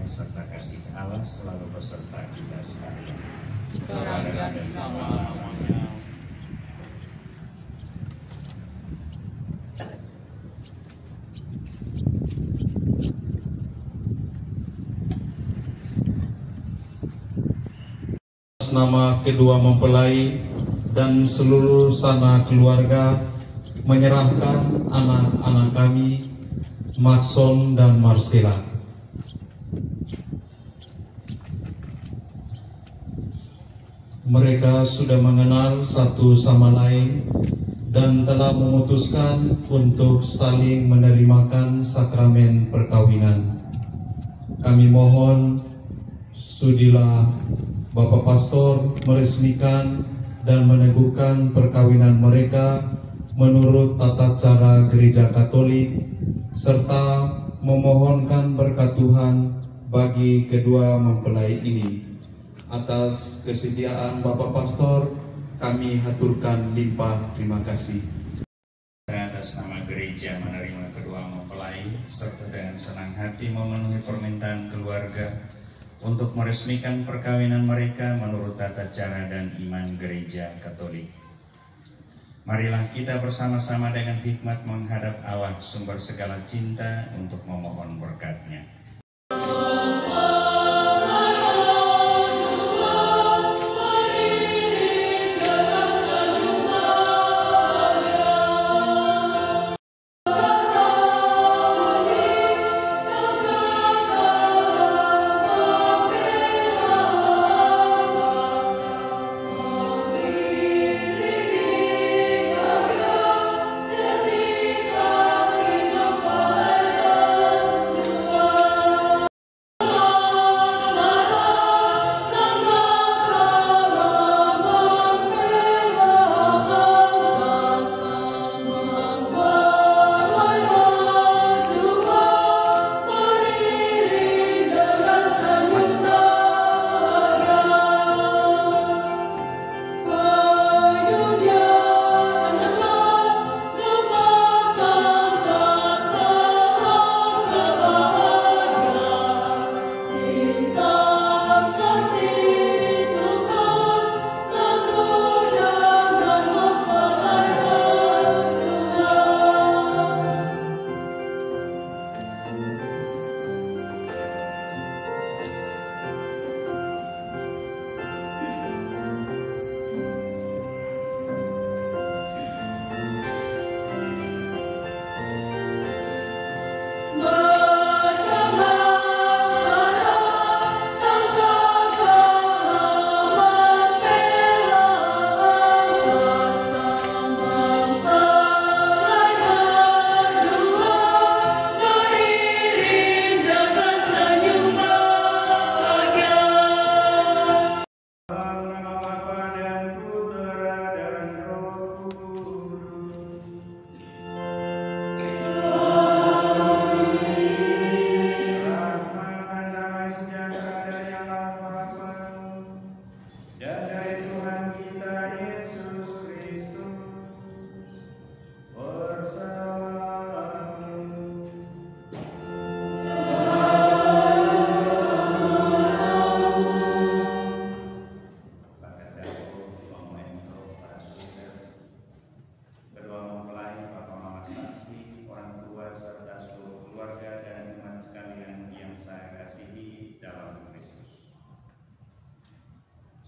serta kasih Allah selalu beserta kita sekalian. Sekarang dan selama-lamanya. Nama kedua mempelai dan seluruh sanak keluarga menyerahkan anak-anak kami, Maxon dan Marcella. Mereka sudah mengenal satu sama lain dan telah memutuskan untuk saling menerimakan sakramen perkawinan. Kami mohon sudilah Bapak Pastor meresmikan dan meneguhkan perkawinan mereka menurut tata cara Gereja Katolik serta memohonkan berkat Tuhan bagi kedua mempelai ini. Atas kesediaan Bapak Pastor, kami haturkan limpah terima kasih. Atas nama gereja menerima kedua mempelai serta dengan senang hati memenuhi permintaan keluarga untuk meresmikan perkawinan mereka menurut tata cara dan iman Gereja Katolik. Marilah kita bersama-sama dengan hikmat menghadap Allah sumber segala cinta untuk memohon berkat-Nya.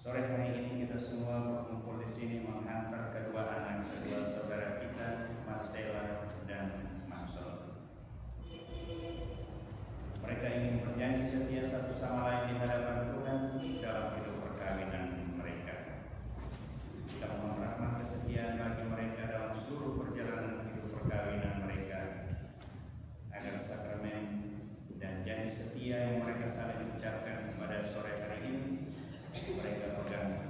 Sore hari ini kita semua berkumpul di sini menghantar kedua saudara kita, Marcella dan Maxon. Mereka ingin berjanji setia satu sama lain di hadapan Tuhan dalam hidup perkawinan mereka. Kita mohon rahmat kesetiaan bagi mereka dalam seluruh perjalanan hidup perkawinan mereka, agar sakramen dan janji setia yang mereka saling ucapkan pada sore hari ini mereka pegang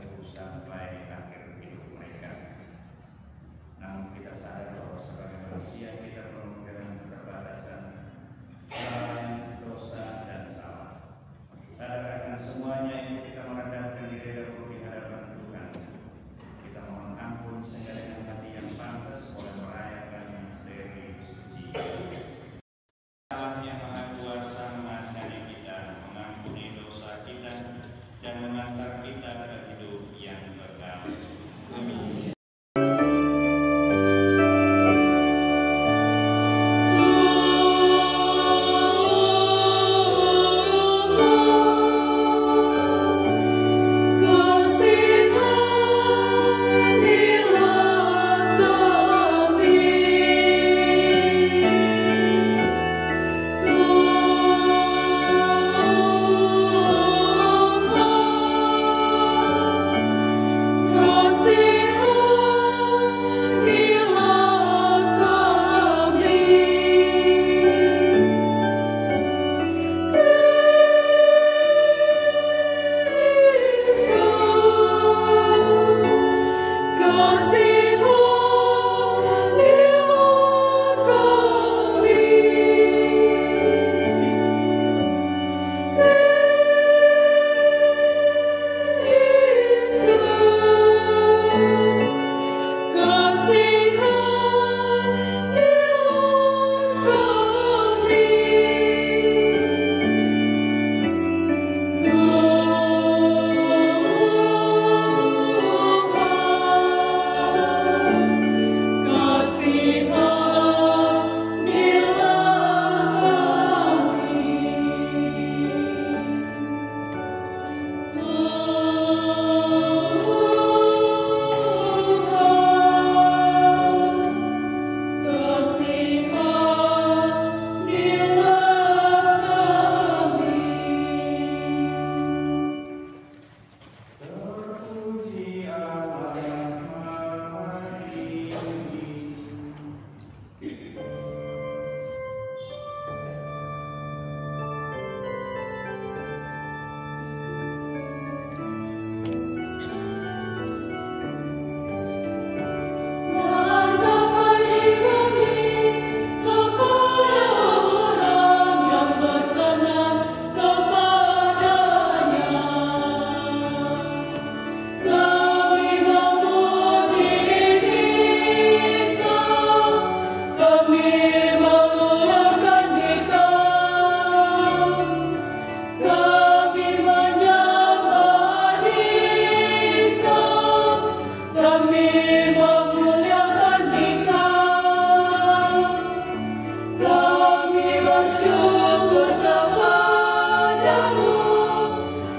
padamu,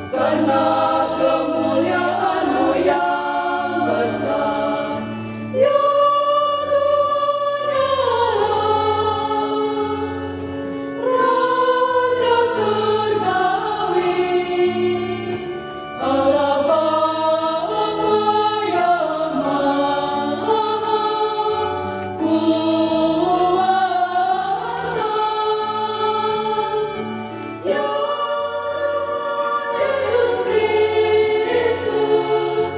karena kemuliaan-Mu yang besar. Ya Tuhan Allah, Raja surgawi, Allah Bapa yang Maha Kuasa. Ya Yesus Kristus,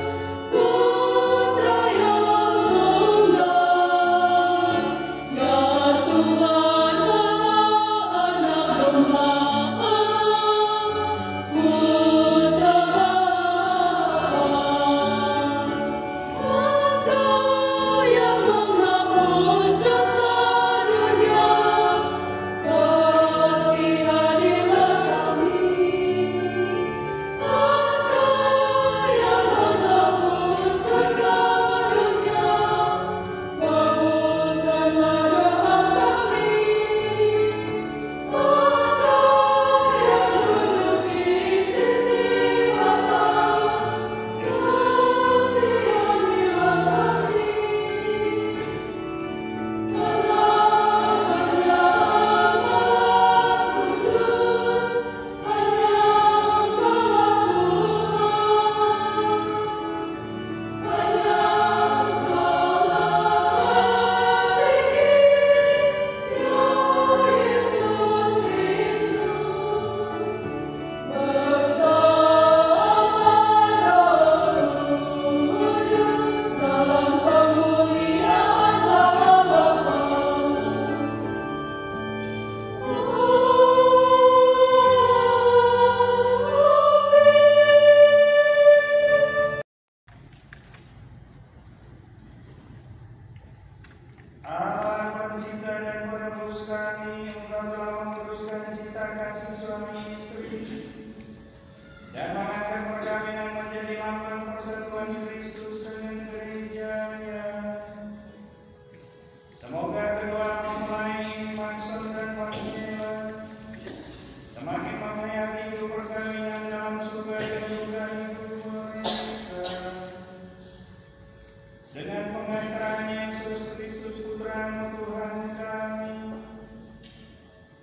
Putra yang tunggal, ya Tuhan Allah, Anak Domba Allah, Putra Bapa. Engkau yang menghapus dosa dunia, kasihanilah kami. Engkau yang menghapus dosa dunia, kabulkanlah doa kami. Engkau yang duduk di sisi Bapa, kasihanilah kami. Dalam kemuliaan Allah Bapa. Allah pencipta dan penebus kami, Engkau telah menguruskan cita kasih suami istri dan mengangkat perkawinan menjadi lambang persatuan Kristus dengan gerejanya. Semoga kedua mempelai Maksud dan Marcella semakin menghayati hidup perkawinan dalam surga dan juga hidup mereka. Dengan pengantaran Yesus Kristus Putra Tuhan kami,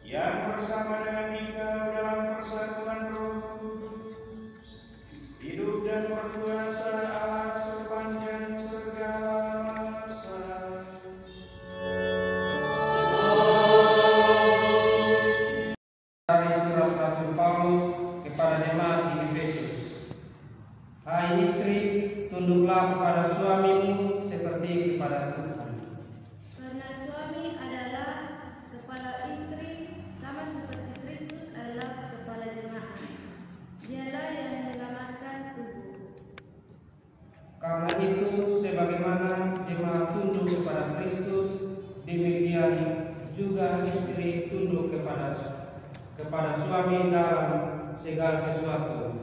yang bersama dengan Dikau dalam persatuan Roh Kudus, hidup dan berkuasa Allah sepanjang segala masa. Dari surat Rasul Paulus kepada jemaat di Efesus. Hai istri, tunduklah kepada suamimu seperti kepada Tuhan. Karena suami adalah kepala istri, sama seperti Kristus adalah kepala jemaat. Dialah yang menyelamatkan tubuh. Karena itu, sebagaimana jemaat tunduk kepada Kristus, demikian juga istri tunduk kepada suami dalam segala sesuatu.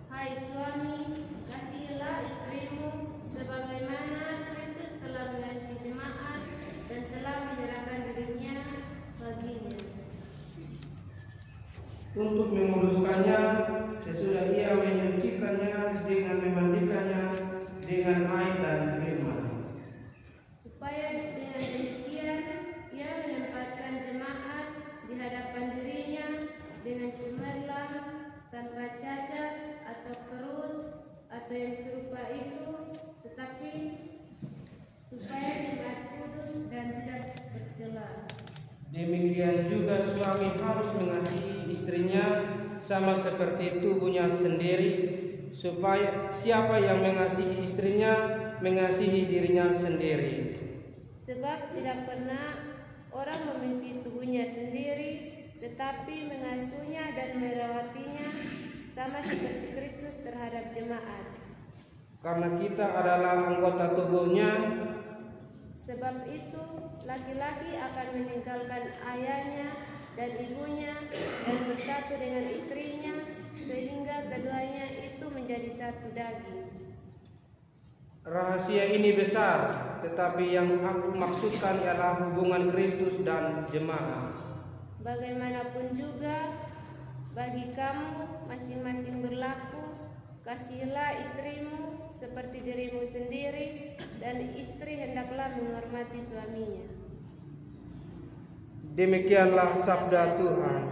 Hai suami, kasihilah istrimu sebagaimana Kristus telah mengasihi jemaat dan telah menyerahkan dirinya baginya. Untuk menguduskannya, sesudah ia menyucikannya dengan memandikannya dengan air dan firman. Supaya dengan demikian ia menempatkan jemaat di hadapan dirinya dengan cemerlang, tanpa cacat atau kerut atau yang serupa itu, tetapi supaya jemaat kudus dan tidak bercela. Demikian juga suami harus mengasihi istrinya sama seperti tubuhnya sendiri, supaya siapa yang mengasihi istrinya mengasihi dirinya sendiri. Sebab tidak pernah orang membenci tubuhnya sendiri, tetapi mengasuhnya dan merawatinya sama seperti Kristus terhadap jemaat. Karena kita adalah anggota tubuhnya. Sebab itu laki-laki akan meninggalkan ayahnya dan ibunya dan bersatu dengan istrinya, sehingga keduanya itu menjadi satu daging. Rahasia ini besar, tetapi yang aku maksudkan ialah hubungan Kristus dan jemaat. Bagaimanapun juga, Bagi kamu masing-masing berlaku, kasihilah istrimu seperti dirimu sendiri, dan istri hendaklah menghormati suaminya. Demikianlah sabda Tuhan.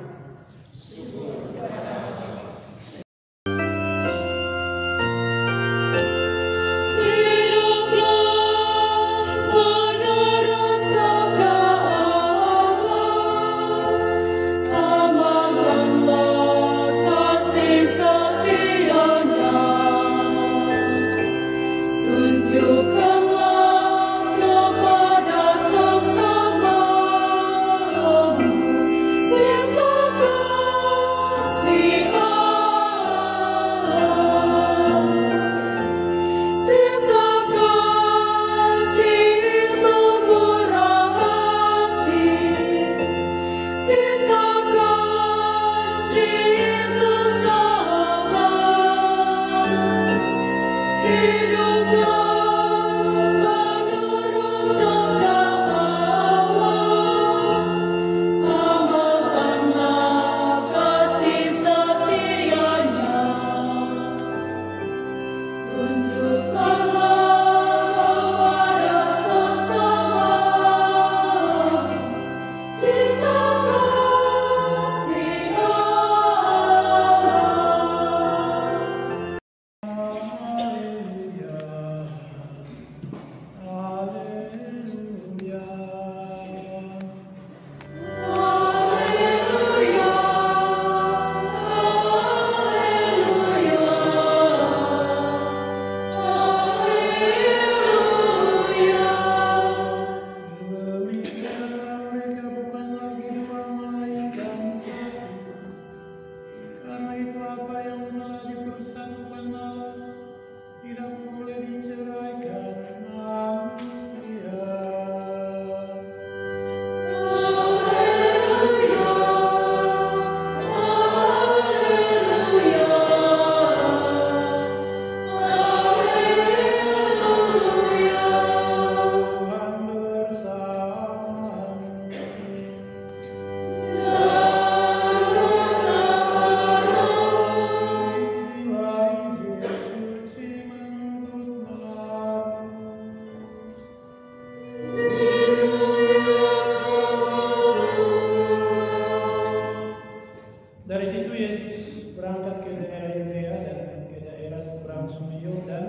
Dari situ Yesus berangkat ke daerah Yudea dan ke daerah seberang Sungai Yordan,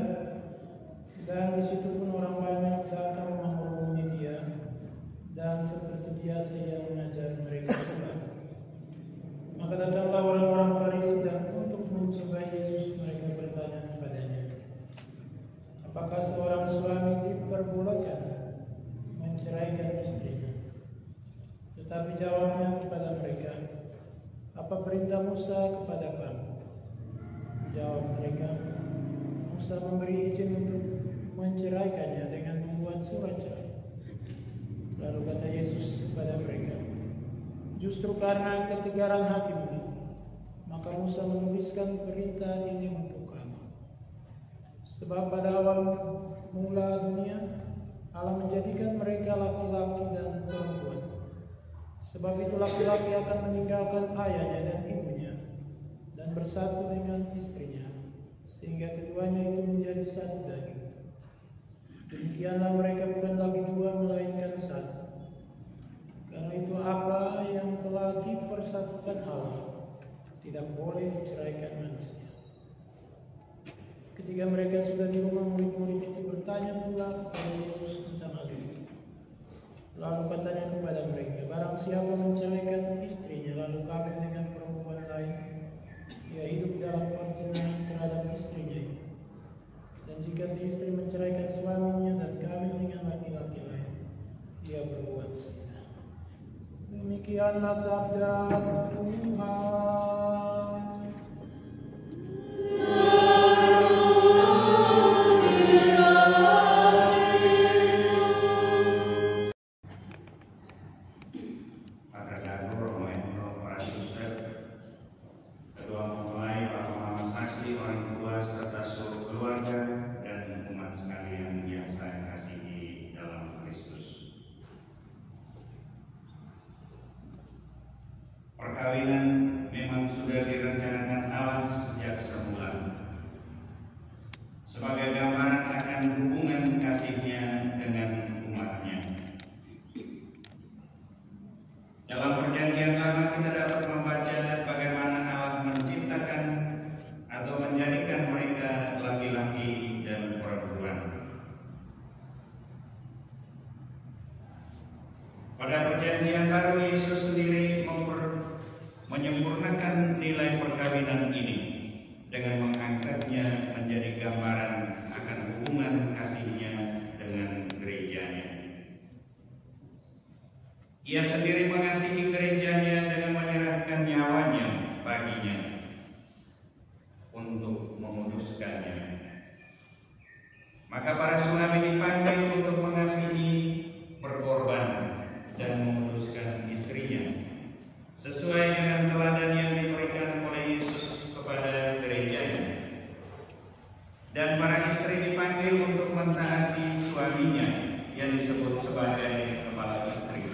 dan di situ pun orang banyak datang menghubungi dia, dan seperti biasa ia mengajar mereka pula. Maka datanglah orang-orang Farisi dan untuk mencoba Yesus mereka bertanya kepadanya, apakah seorang suami diperbolehkan menceraikan istrinya? Tetapi jawabnya kepada mereka, apa perintah Musa kepada kamu? Jawab mereka, Musa memberi izin untuk menceraikannya dengan membuat surat cerai. Lalu kata Yesus kepada mereka, justru karena ketegaran hatimu, maka Musa menuliskan perintah ini untuk kamu. Sebab pada awal mula dunia, Allah menjadikan mereka laki-laki dan perempuan. Sebab itu laki-laki akan meninggalkan ayahnya dan ibunya dan bersatu dengan istrinya, sehingga keduanya itu menjadi satu daging. Demikianlah mereka bukan lagi dua melainkan satu. Karena itu apa yang telah dipersatukan Allah tidak boleh diceraikan manusia. Ketika mereka sudah di rumah, murid-murid itu bertanya pula kepada Yesus tentang hal ini. Lalu katanya kepada mereka, barang siapa menceraikan istrinya lalu kawin dengan perempuan lain, ia hidup dalam perzinahan terhadap istrinya itu. Dan jika si istri menceraikan suaminya dan kawin dengan laki-laki lain, ia berbuat zina. Demikianlah sabda Tuhan. Maka para suami dipanggil untuk mengasihi, berkorban, dan memutuskan istrinya sesuai dengan teladan yang diberikan oleh Yesus kepada gerejanya. Dan para istri dipanggil untuk mentaati suaminya yang disebut sebagai kepala istri,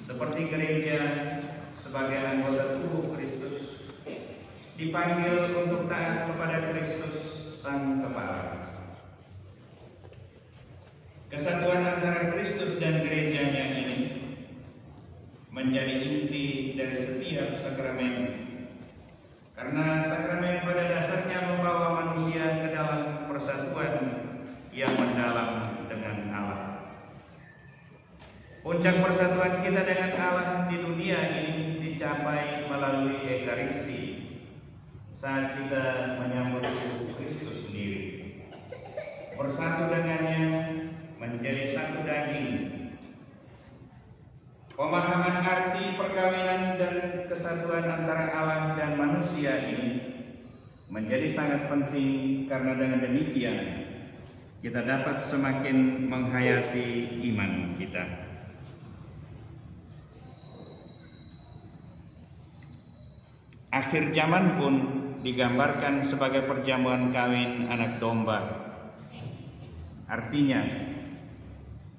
seperti gereja sebagai anggota tubuh Kristus dipanggil untuk taat kepada Kristus Sang Kepala. Kesatuan antara Kristus dan gerejanya ini menjadi inti dari setiap sakramen, karena sakramen pada dasarnya membawa manusia ke dalam persatuan yang mendalam dengan Allah. Puncak persatuan kita dengan Allah di dunia ini dicapai melalui Ekaristi saat kita menyambut Kristus sendiri, bersatu dengannya menjadi satu daging. Pemahaman arti perkawinan dan kesatuan antara Allah dan manusia ini menjadi sangat penting, karena dengan demikian kita dapat semakin menghayati iman kita. Akhir zaman pun digambarkan sebagai perjamuan kawin anak domba. Artinya,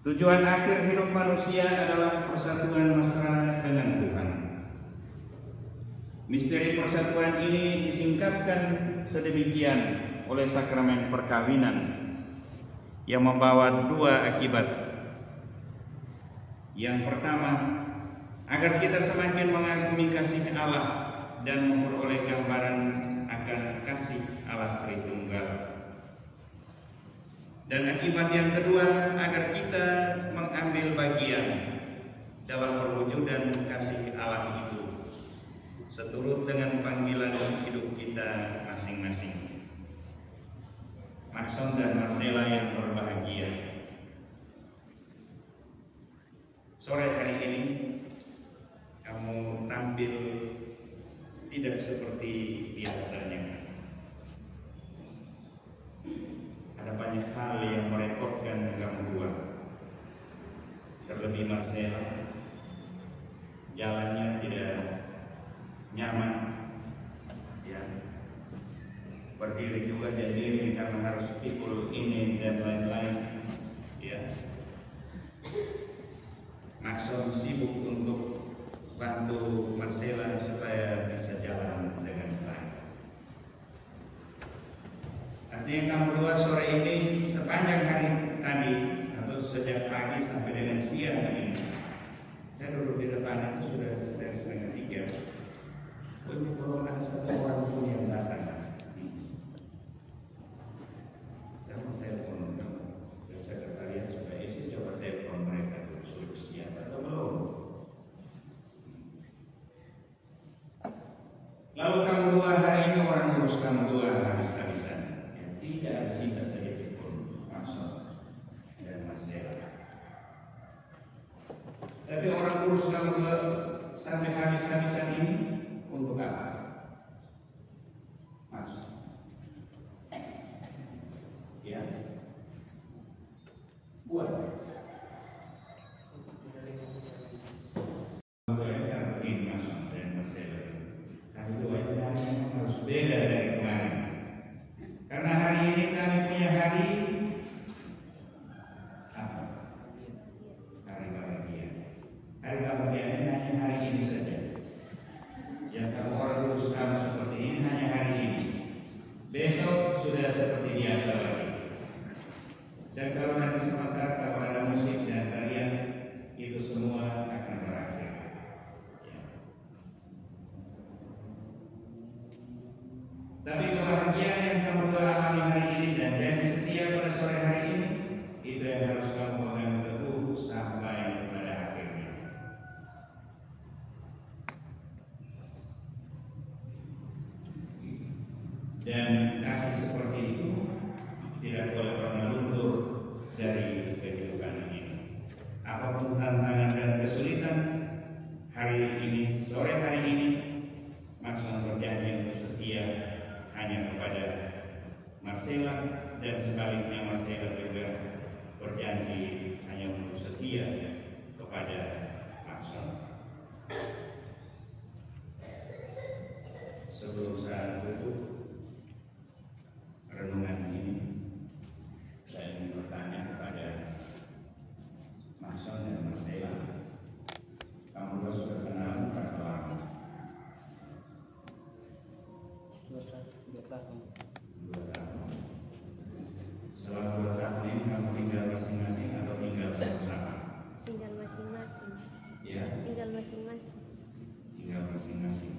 tujuan akhir hidup manusia adalah persatuan mesra dengan Tuhan. Misteri persatuan ini disingkapkan sedemikian oleh sakramen perkawinan yang membawa dua akibat. Yang pertama, agar kita semakin mengagumi kasih Allah dan memperoleh gambaran akan kasih Allah Tritunggal. Dan akibat yang kedua, agar kita mengambil bagian dalam perwujudan kasih Allah itu, seturut dengan panggilan hidup kita masing-masing. Maxon dan Marcella yang berbahagia, sore hari ini kamu tampil tidak seperti biasanya. Ada banyak hal yang merepotkan kamu dua. Terlebih Marcella, jalannya tidak nyaman, ya. Berdiri juga jadi karena harus pikul ini dan lain-lain, ya. Maxon sibuk untuk bantu Marcella supaya bisa jalan dengan baik. Artinya kamu dua sore ini sepanjang hari tadi atau sejak pagi sampai dengan siang ini, saya duduk di depan itu sudah setengah 3. Untuk belum ada satu orang pun yang datang. Saya mau telepon ke sekretariat supaya isi coba telepon mereka sudah siap atau belum. Lalu kamu dua hari ini orang urus kamu dua habis-habisan. Tidak ada sisa sedikit pun Maxon dan Marcella. Tapi orang urus kamu dua sampai habis-habisan ini untuk apa? Maxon, ya, buat ini Maxon dan Marcella. Kami dua ini harus beda dari kemarin. Karena hari ini kami punya hari apa? Hari bahagia. Hari bahagia ini hanya hari ini saja. Yang kamu orang urus kamu seperti ini hanya hari ini. Besok sudah seperti biasa lagi. Dan kalau nanti sebentar kalau ada musik dan tarian, itu semua akan berakhir. Ya. Tapi kebahagiaan yang kamu alami hari ini dan janji setia pada sore hari ini, itu yang harus kamu pegang teguh sampai pada akhirnya. Dan kasih seperti itu tidak boleh pernah luntur dari kehidupan ini. Apapun tantangan dan kesulitan hari ini, sore hari ini, Maxon berjanji untuk setia hanya kepada Marcella dan sebaliknya Marcella 2 tahun. 2 tahun. Selama 2 tahun ini kamu tinggal masing-masing atau tinggal sama-sama? Tinggal masing-masing. Ya, Tinggal masing-masing. tinggal masing-masing.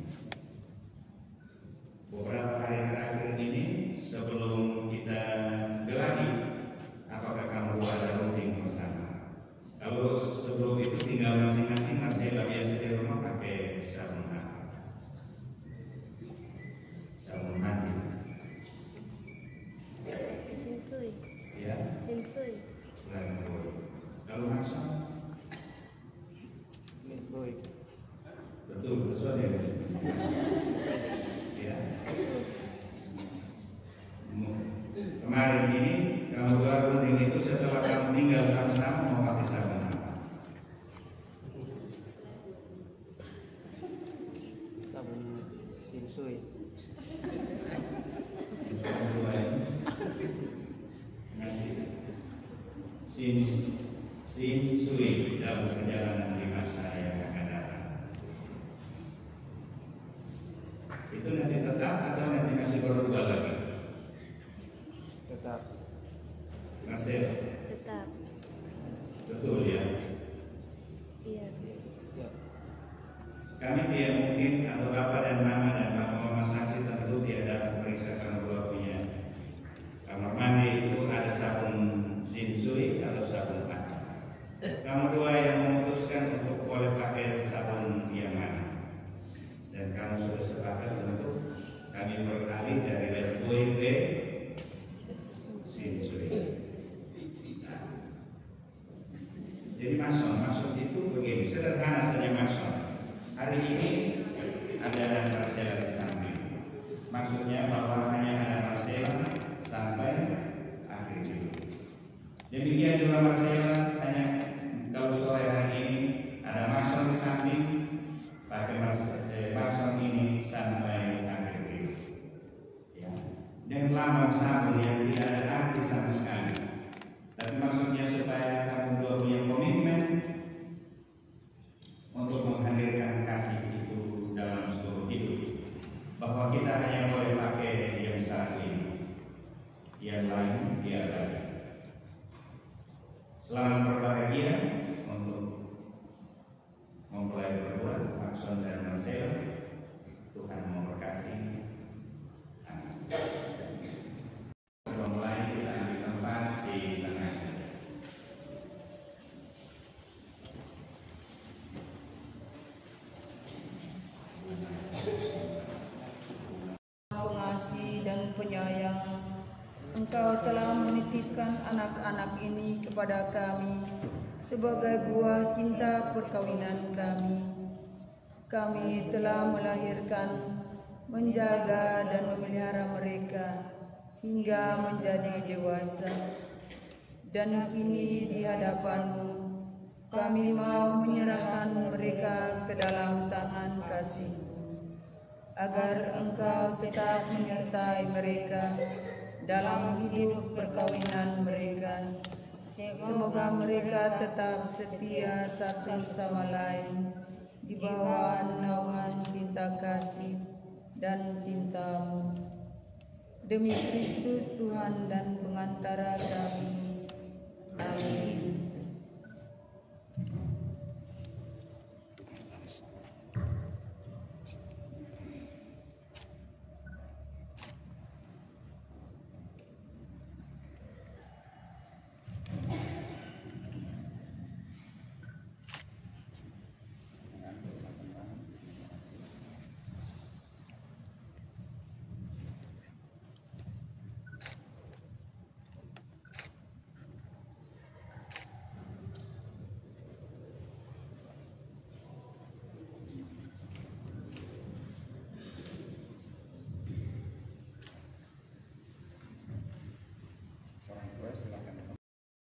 Beberapa hari terakhir ini sebelum kita geladi, apakah kamu ada rutin bersama? Kalau sebelum itu tinggal masing-masing, Marcela biasa di rumah pakai sabun apa? Sabun mandi. Simsui. Ya, Simsui. Lifebuoy. Kalau Maxon, Lifebuoy. betul ya. Ya. Kemarin ini kamu gabung itu setelah kamu tinggal sama-sama mau pakai sabun apa? Sabun Simsui. Simsui dalam perjalanan di masa yang akan datang. Itu nanti tetap atau nanti masih berubah lagi? Tetap. Masih Tetap. betul ya. Iya. Ya. Kami tidak mungkin atau bapak dan mama dan bapak mama saksi tentu tidak dapat periksa kamu dua punya kamar mandi itu ada sabun Simsui atau sabun apa. Kamu dua yang memutuskan untuk boleh pakai sabun yang mana. Dan kamu sudah sepakat untuk kami beralih dari Lifebuoy ke Simsui. Nah, jadi maksud itu begini, sederhana saja maksud. Hari ini ada Marcela di samping. Maksudnya bahwa hanya ada Marcela sampai akhir hidup. Demikian juga Marcela hanya kalau sore hari ini ada Maxon di samping, pakai Maxon ini sampai akhir hidup. Ya. Jangan lama sabun yang tidak ada arti sama sekali. Tapi maksudnya supaya kamu dua punya komitmen untuk menghadirkan kasih itu dalam seluruh hidup, bahwa kita hanya boleh pakai yang satu ini, yang lain biarkan. Selamat berbahagia untuk mempelai berdua Maxon dan Marcela. Tuhan memberkati. Amin. Mempelai kita ambil tempat di tengah saja. Pengasih dan penyayang, Engkau telah menitipkan anak-anak ini kepada kami sebagai buah cinta perkawinan kami. Kami telah melahirkan, menjaga dan memelihara mereka hingga menjadi dewasa. Dan kini di hadapan-Mu kami mau menyerahkan mereka ke dalam tangan kasih-Mu, agar Engkau tetap menyertai mereka dalam hidup perkawinan mereka. Semoga mereka tetap setia satu sama lain di bawah naungan cinta kasih dan cinta-Mu. Demi Kristus Tuhan dan pengantara kami. Amin.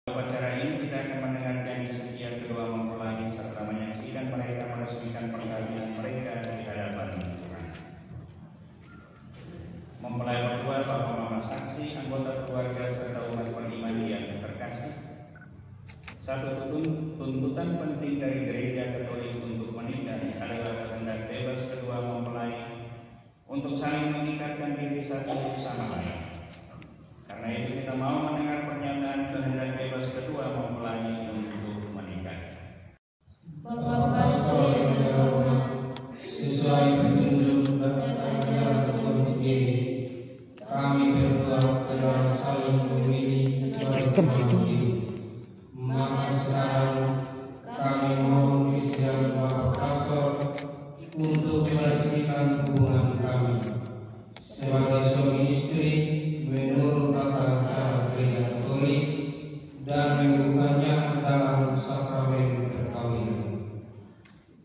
Upacara ini kita akan mendengarkan kesediaan kedua mempelai serta menyaksikan mereka meresmikan perkawinan mereka di hadapan Tuhan. Mempelai berdua, bapak mama saksi, anggota keluarga serta umat beriman yang terkasih. Satu tuntutan penting dari Gereja Katolik untuk menikah adalah kehendak bebas kedua mempelai untuk untuk saling mengikatkan diri satu sama lain. Karena itu kita mau mendengar pernyataan kehendak bebas kedua mempelai untuk menikah. Bapak Pastor yang terhormat, sesuai petunjuk dan ajaran Tuhan sendiri, kami berdua telah saling memilih sebagai teman hidup. Maka sekarang kami mohon kesediaan Bapak Pastor untuk meresmikan hubungan kami sebagai suami istri menurut tata cara Gereja Katolik dan menyebutkannya dalam sakramen perkawinan.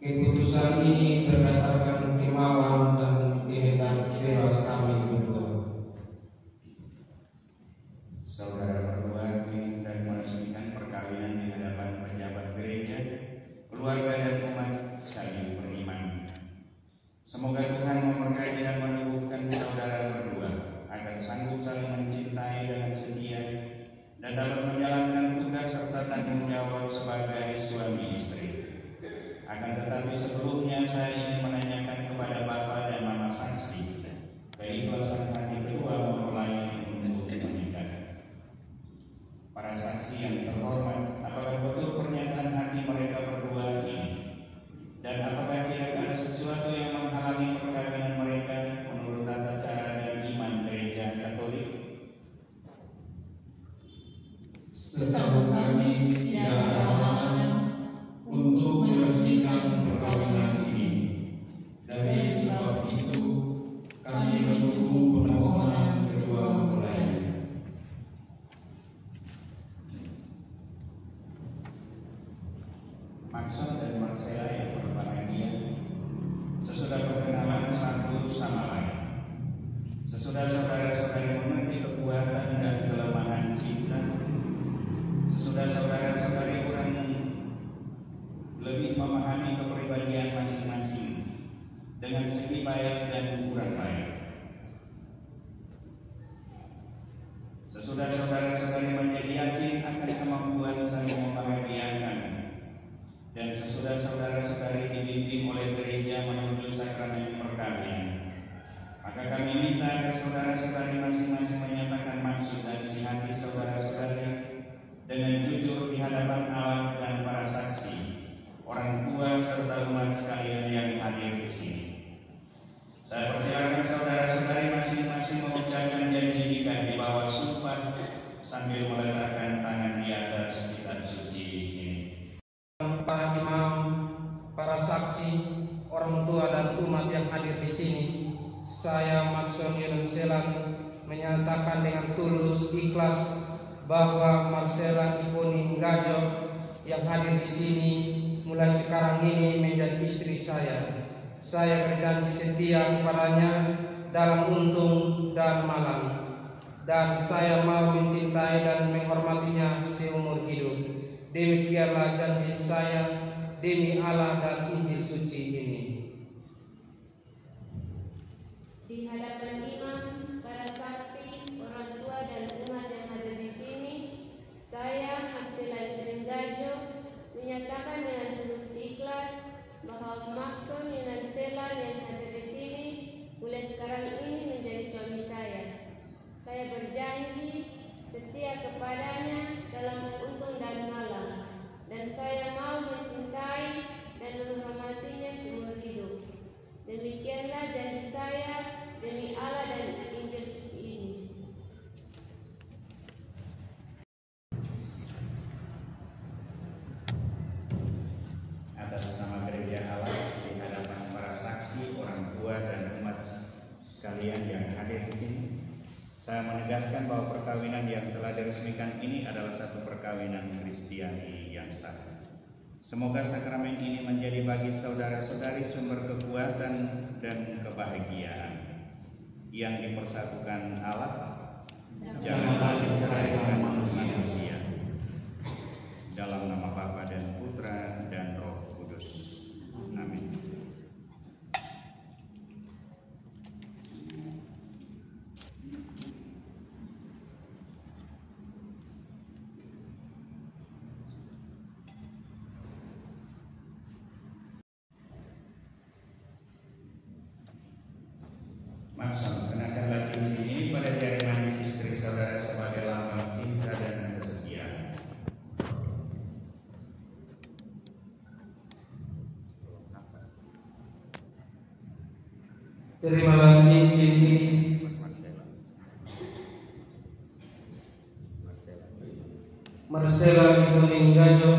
Keputusan ini berdasarkan kemauan dan kehendak bebas kami berdua. Saudara berdua ingin dan meresmikan perkawinan di hadapan pejabat gereja, keluarga dan umat sekalian beriman. Semoga Tuhan memberkati dan meneguhkan saudara berdua agar sanggup saling mencintai dengan setia dan dapat menjalankan tugas serta tanggung jawab sebagai suami istri. Akan tetapi sebelumnya saya ingin menanyakan kepada Bapak dan Mama saksi keikhlasan hati kedua mempelai untuk menikah. Para saksi yang terhormat, apakah betul pernyataan hati mereka berdua ini? Dan apakah tidak ada sesuatu yang menghalangi perkawinan mereka menurut tata cara dan iman Gereja Katolik? Setahu kami tidak ada halangan untuk meresmikan perkawinan ini. Dari sebab itu, kami mendukung permohonan kedua mempelai. Maxon dan Marcella yang berbahagia, sesudah berkenalan satu sama lain, sesudah saudara-saudari mengerti kekuatan dan kelemahan cinta, sesudah saudara-saudari kurang lebih memahami kepribadian masing-masing dengan segi baik dan kurang baik, sesudah saudara-saudari menjadi yakin akan kemampuan saling membahagiakan, dan sesudah saudara-saudari dibimbing oleh gereja menuju sakramen perkawinan, maka kami minta agar saudara-saudari masing-masing menyatakan maksud dan isi hati saudara-saudari dengan jujur di hadapan Allah dan para saksi, orang tua serta umat sekalian yang hadir di sini. Saya persilakan saudara-saudari masing-masing mengucapkan janji nikah di bawah sumpah sambil meletakkan tangan di atas kitab suci ini. Para imam, para saksi, orang tua dan umat yang hadir di sini, saya Maxon Yunan Selan menyatakan dengan tulus ikhlas bahwa Marcella Iponi Ngajo yang hadir di sini mulai sekarang ini menjadi istri saya. Saya berjanji setia kepadanya dalam untung dan malam, dan saya mau mencintai dan menghormatinya seumur hidup. Demikianlah janji saya demi Allah dan Injil suci ini. Di hadapan imam, para saksi, orang tua dan umat yang hadir di sini, saya Marcella Iponi menyatakan dengan tulus ikhlas bahwa Maxon Yunan Selan yang hadir di sini mulai sekarang ini menjadi suami saya. Saya berjanji setia kepadanya dalam untung dan malam, dan saya mau mencintai dan menghormatinya seumur hidup. Demikianlah janji saya demi Allah dan Injil suci ini. Atas nama Gereja Allah di hadapan para saksi, orang tua dan umat sekalian yang hadir di sini, saya menegaskan bahwa perkawinan yang telah diresmikan ini adalah satu perkawinan Kristiani yang sah. Semoga sakramen ini menjadi bagi saudara-saudari sumber kekuatan dan kebahagiaan. Yang dipersatukan Allah janganlah diceraikan manusia. Dalam nama Bapa dan Putra dan Roh Kudus. Amin. terimalah cincin ini. Marcela Ikoninggajo,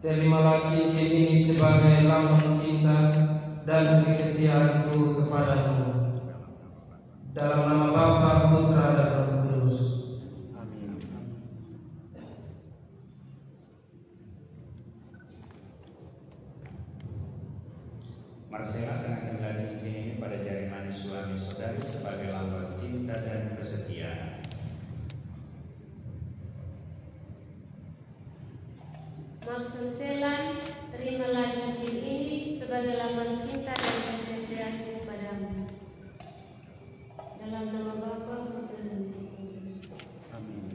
terimalah cincin ini sebagai lambang cinta dan kesetiaanku kepadamu. Dalam nama Bapa, Putra, dan Roh Kudus. Amin. Marcela kenakanlah cincin ini pada jari manis suami saudari sebagai lambang cinta dan kesetiaan. Mamsun Selan, terimalah cincin ini sebagai lambang cinta dan kesetiaanku padamu. Dalam nama Bapa, Putra, dan Roh Kudus. Amin.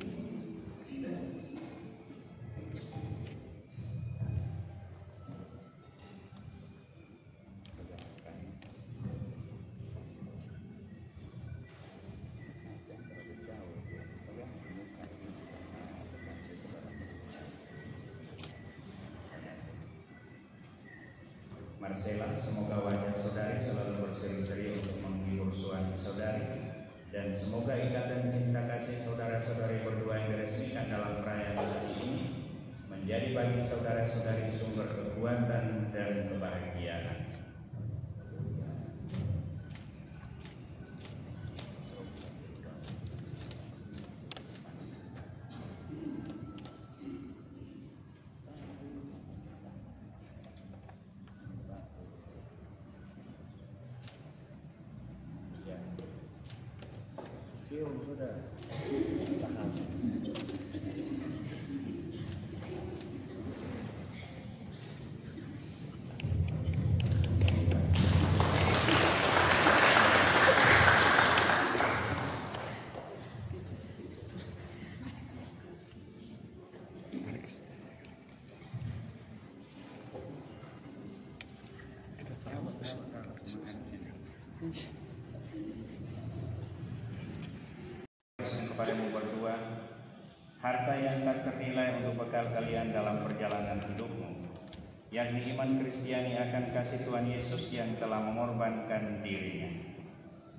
Marcela, semoga wajah saudari selalu berseri-seri untuk menghibur suami saudari, dan semoga ikatan cinta kasih saudara-saudari berdua yang diresmikan dalam perayaan suci ini menjadi bagi saudara-saudari sumber kekuatan dan kebahagiaan. Kepadamu berdua, harta yang tak ternilai untuk bekal kalian dalam perjalanan hidupmu, yakni iman Kristiani akan kasih Tuhan Yesus yang telah mengorbankan dirinya.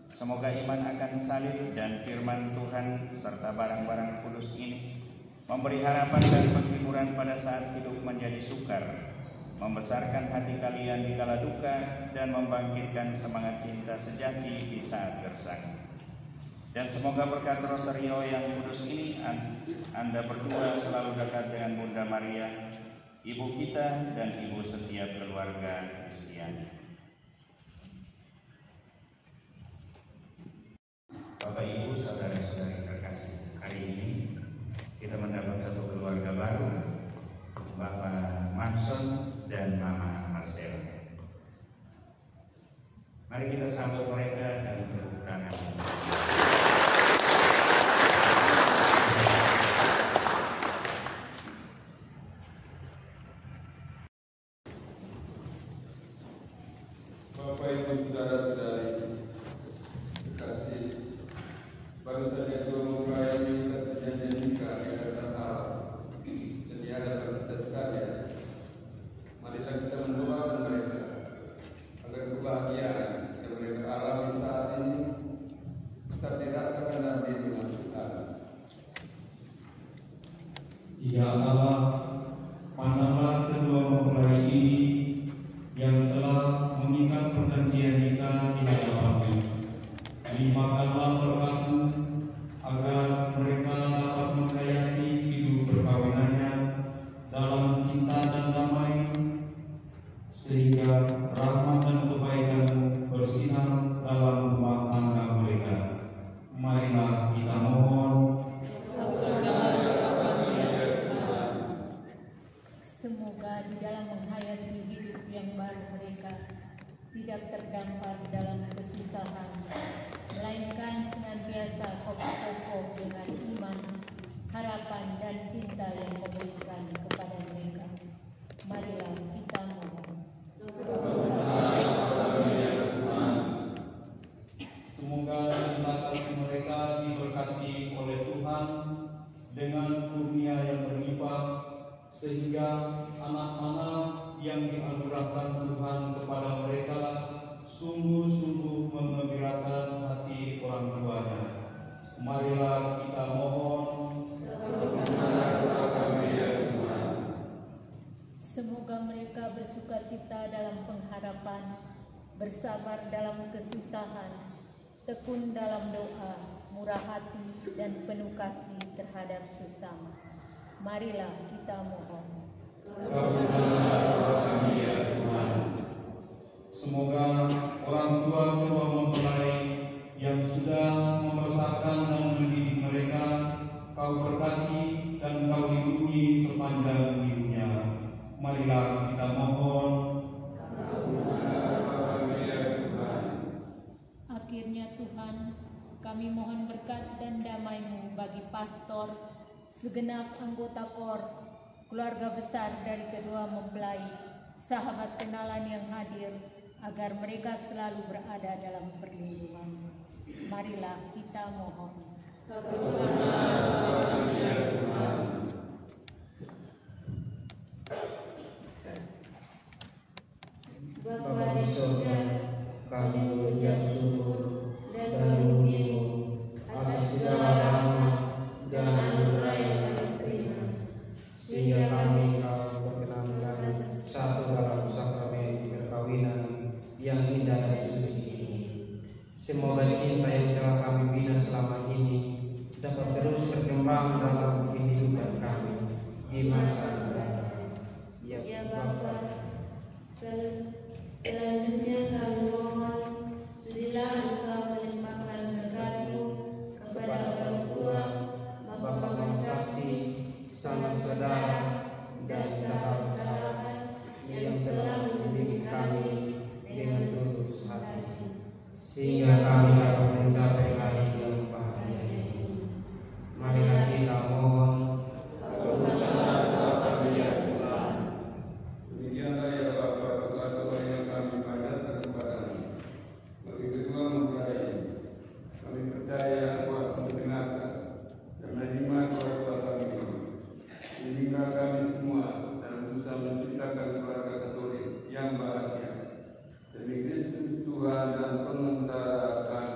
Semoga iman akan salib dan firman Tuhan serta barang-barang kudus ini memberi harapan dan penghiburan pada saat hidup menjadi sukar, membesarkan hati kalian di kala duka, dan membangkitkan semangat cinta sejati di saat gersang. Dan semoga berkat rosario yang kudus ini Anda berdua selalu dekat dengan Bunda Maria, Ibu kita dan Ibu setiap keluarga Kristiani. Bapak Ibu, saudara-saudari terkasih, hari ini kita mendapat satu keluarga baru, Bapak Manson dan Mama Marcela. Mari kita sambut mereka dan tepuk tangan. Bapak Ibu saudara-saudari terkasih, baru saja dua mempelai minta perjanjian nikah di hadapan Allah dan di hadapan kita sekalian. Marilah kita mendoakan mereka agar kebahagiaan yang mereka alami saat ini tetap dirasakan dalam lindungan Tuhan. Ya Allah, pandanglah kedua mempelai ini yang telah mengikat perjanjian nikah di hadapan-Mu. Limpahkanlah berkat-Mu agar mereka dapat menghayati hidup perkawinannya dalam cinta dan damai, sehingga rahmat dan kebaikan-Mu bersinar dalam rumah tangga mereka. Marilah kita mohon. Semoga di dalam menghayati hidup yang baru mereka tidak terdampar dalam kesusahan, melainkan senantiasa kokoh dengan iman, harapan dan cinta yang Kau berikan kepada mereka. Marilah kita mohon. Semoga cinta kasih mereka diberkati oleh Tuhan dengan kurnia yang berlimpah, sehingga anak-anak yang dianugerahkan Tuhan kepada mereka bersabar dalam kesusahan, tekun dalam doa, murah hati dan penuh kasih terhadap sesama. Marilah kita mohon. Kami ya Tuhan. Semoga orang tua kedua mempelai yang sudah membesarkan dan mendidik mereka, Kau berkati dan Kau lindungi sepanjang hidupnya. Marilah kita mohon. Akhirnya Tuhan, kami mohon berkat dan damai-Mu bagi pastor, segenap anggota KOR, keluarga besar dari kedua mempelai, sahabat kenalan yang hadir, agar mereka selalu berada dalam perlindungan. Marilah kita mohon. Bapa di surga, kami mengucap syukur dan memuji-Mu atas segala rahmat dan anugerah yang kami terima, sehingga kami Kau perkenankan satu dalam sakramen perkawinan yang indah dan suci ini. Semoga cinta yang telah kami bina selama ini dapat terus berkembang dalam kehidupan kami di masa mendatang. Ya Bapa, selanjutnya kami mohon, sudilah Engkau melimpahkan berkat-Mu kepada orang tua, Bapak saksi, sanak saudara, dan sahabat-sahabat yang telah mendidik kami dengan tulus hati, sehingga kami dapat mencapai hari yang bahagia ini. Marilah kita mohon. Demikianlah ya Bapa, doa-doa yang kami panjatkan kepadamu. Bagi kedua mempelai, kami percaya Engkau mendengarkan dan menerima doa-doa kami. Bimbinglah kami semua dalam berusaha menciptakan keluarga Katolik yang bahagia demi Kristus Tuhan dan Pengantara kami.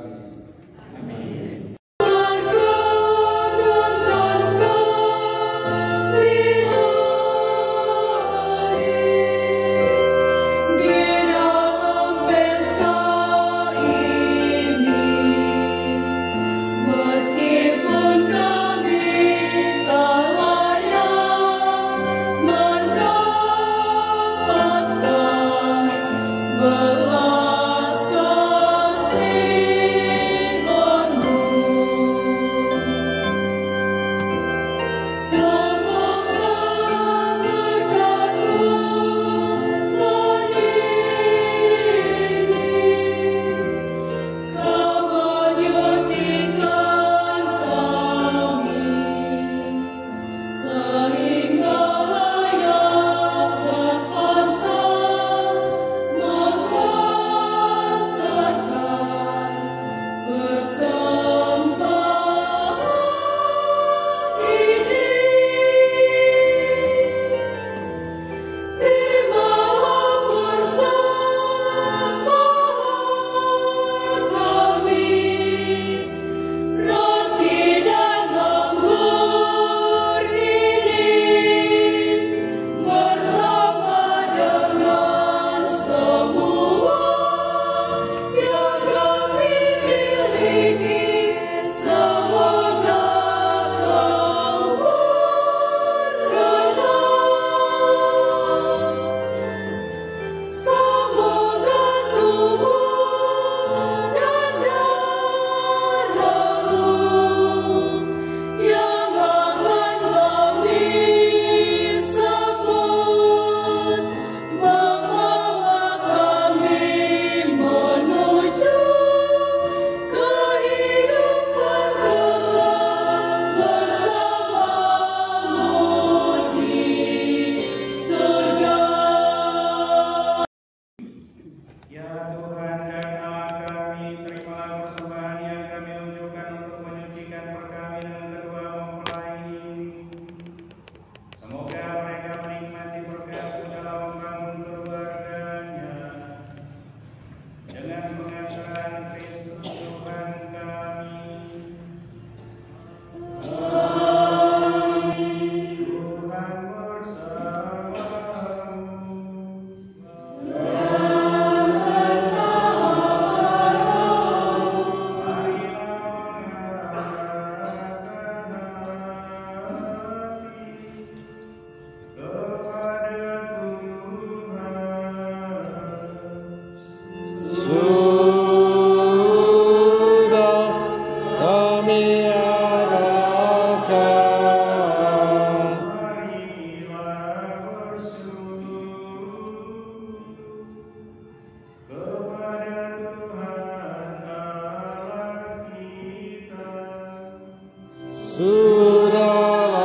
sudahlah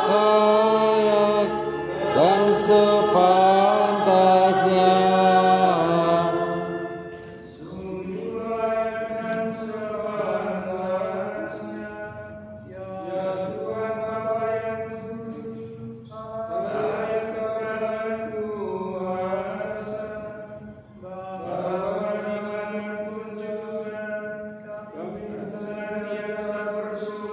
layak dan sepantasnya. Kami senantiasa bersyukur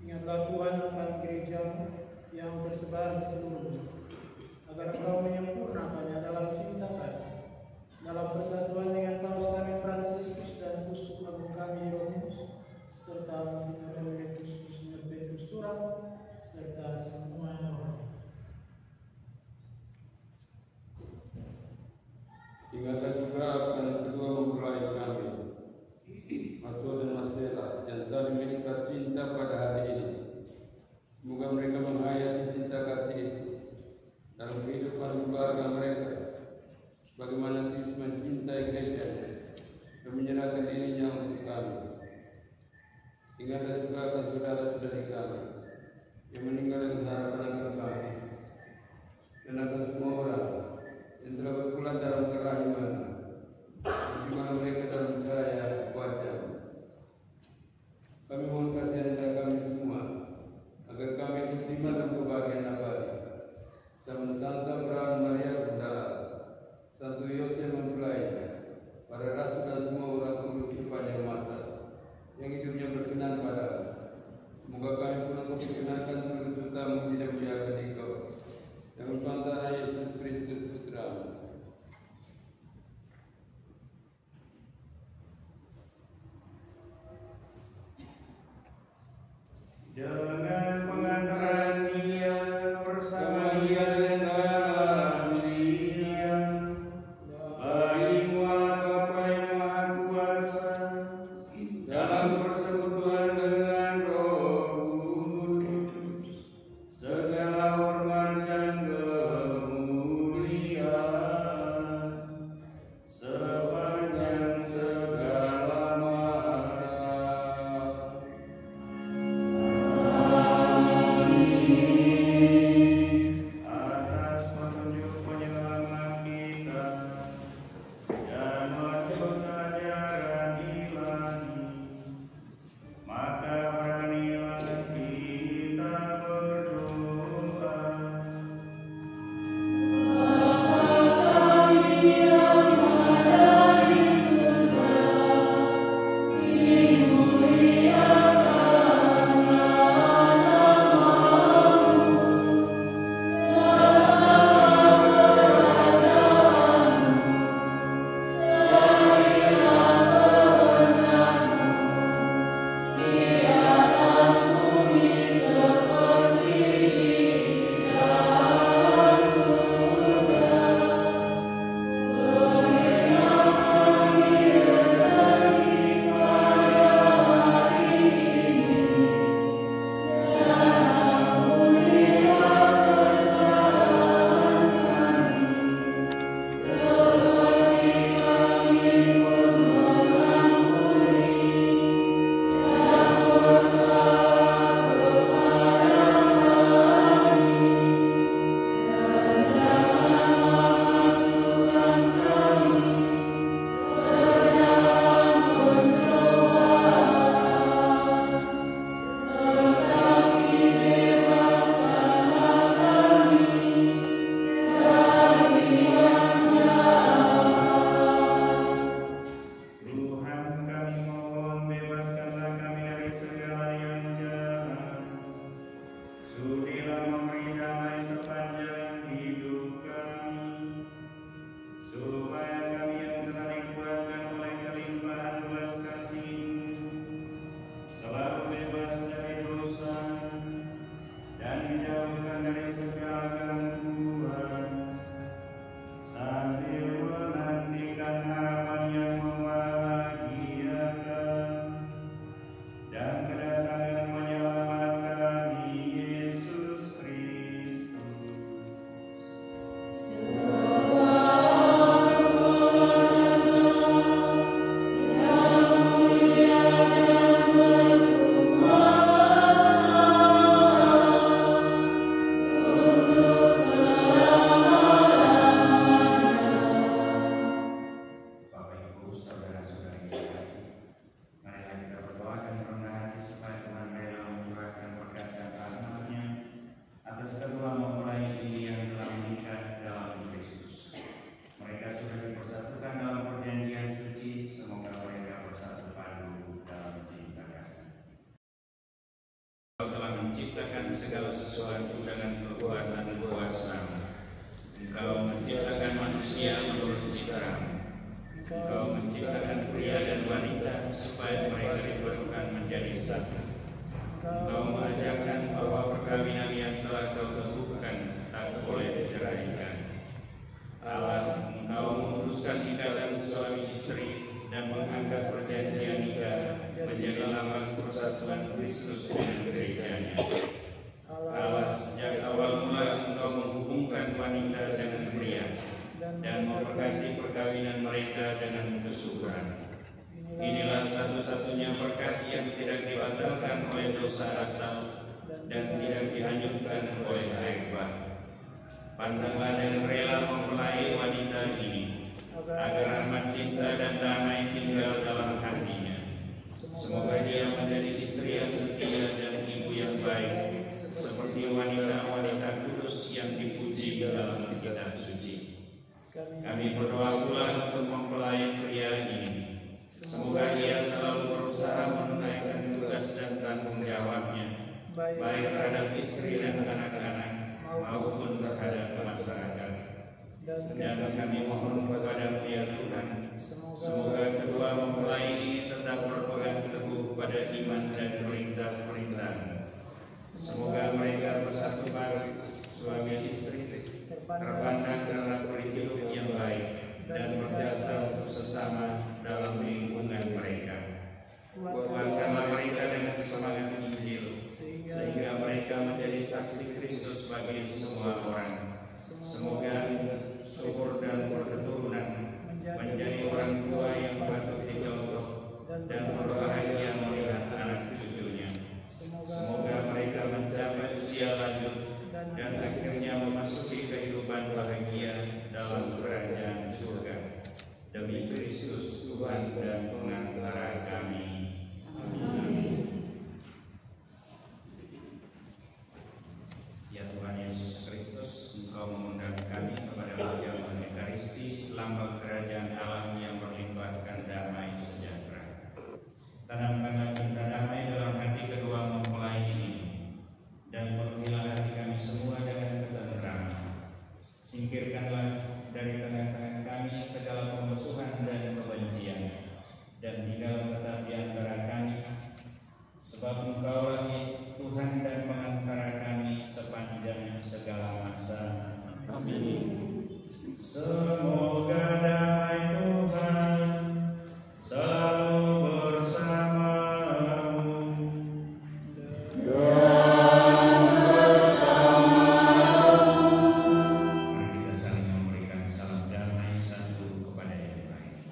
Ingatlah Tuhan akan gereja-Mu yang tersebar di seluruh dunia, agar Engkau menyempurnakannya dalam cinta kasih, dalam persatuan dengan Paus kami Fransiskus dan Uskup Agung kami Hieronymus, serta Monsignor Emeritus Monsignor Petrus Turang, serta semua orang. Ingatlah juga akan kedua mempelai kami, Marso dan Marcella, yang saling mengikat cinta pada hari ini. Semoga mereka menghayati cinta kasih itu dalam kehidupan keluarga mereka, sebagaimana Kristus mencintai gereja dan menyerahkan dirinya untuk kami. Ingatlah juga akan saudara-saudari kami yang meninggal dengan harapan akan kami, dan akan semua orang yang telah berpulang dalam kerahiman, bagaimana mereka dalam cahaya wajah. Kami mohon kasihan kepada kami semua, agar kami diterima dalam kebahagiaan abadi. Sama Santa Abraham Maria Bunda, Santo Yosef mempelainya, para rasul dan semua orang kudus sepanjang masa yang hidupnya berkenan padamu. Semoga kami pun engkau perkenankan seluruh serta memuji dan muliakan Engkau dalam pantara Yesus Kristus Putra-Mu. Dengan pengantaran Dia bersama Dia dan dalam Dia, bagi Allah Bapa yang Maha Kuasa, dalam persekutuan dengan Roh Kudus, segala hormat dan kemuliaan sepanjang segala masa. segala sesuatu dengan kekuatan kuasa-Mu. Engkau menciptakan manusia menurut ciptaan. Engkau menciptakan pria dan wanita supaya mereka diperlukan menjadi satu. Engkau mengajarkan bahwa perkawinan yang telah Kau teguhkan tak boleh diceraikan. Allah, Engkau memutuskan ikatan suami istri dan mengangkat perjanjian nikah menjadi lambang persatuan Kristus dengan gerejanya. Allah, sejak awal mula Engkau menghubungkan wanita dengan pria dan memberkati perkawinan mereka dengan kesuburan. Inilah satu-satunya berkat yang tidak dibatalkan oleh dosa asal dan tidak dihanyutkan oleh air bah. Pandanglah dengan rela mempelai wanita ini, agar rahmat cinta dan damai tinggal dalam hatinya. Semoga dia menjadi istri yang setia dan ibu yang baik, seperti wanita-wanita kudus yang dipuji dalam kitab suci. Kami berdoa pula untuk mempelai pria ini. Semoga ia selalu berusaha menunaikan tugas dan tanggung jawabnya, baik terhadap istri dan anak-anak maupun terhadap masyarakat. Dan kami mohon kepada-Mu ya Tuhan, semoga kedua mempelai ini tetap berpegang teguh pada iman dan perintah-perintah-Mu. Semoga mereka bersatu padu suami istri, terpandang karena hidup yang baik dan berjasa untuk sesama dalam lingkungan mereka. Kuatkanlah mereka dengan semangat Injil, sehingga mereka menjadi saksi Kristus bagi semua orang. Semoga subur dan berketurunan, menjadi orang tua yang patut dicontoh dan berbahagia melihat anak cucunya. Semoga mereka mencapai usia lanjut dan akhirnya memasuki kehidupan bahagia dalam kerajaan surga. Demi Kristus Tuhan dan pengantara kami. Amin. Ya Tuhan Yesus Kristus, Engkau mengundang kami kepada perjamuan Ekaristi, lambang kerajaan Allah yang melimpahkan damai sejahtera. Tanamkanlah cinta damai dalam hati kedua mempelai ini, dan penuhilah hati kami semua dengan ketenteraman. Singkirkanlah dari tengah-tengah kami segala permusuhan dan kebencian, dan tinggallah tetap di antara kami, sebab Engkaulah Tuhan dan pengantara kami sepanjang segala masa. Amin. Semoga damai Tuhan selalu bersamamu. Mari kita saling memberikan salam damai satu kepada yang lain.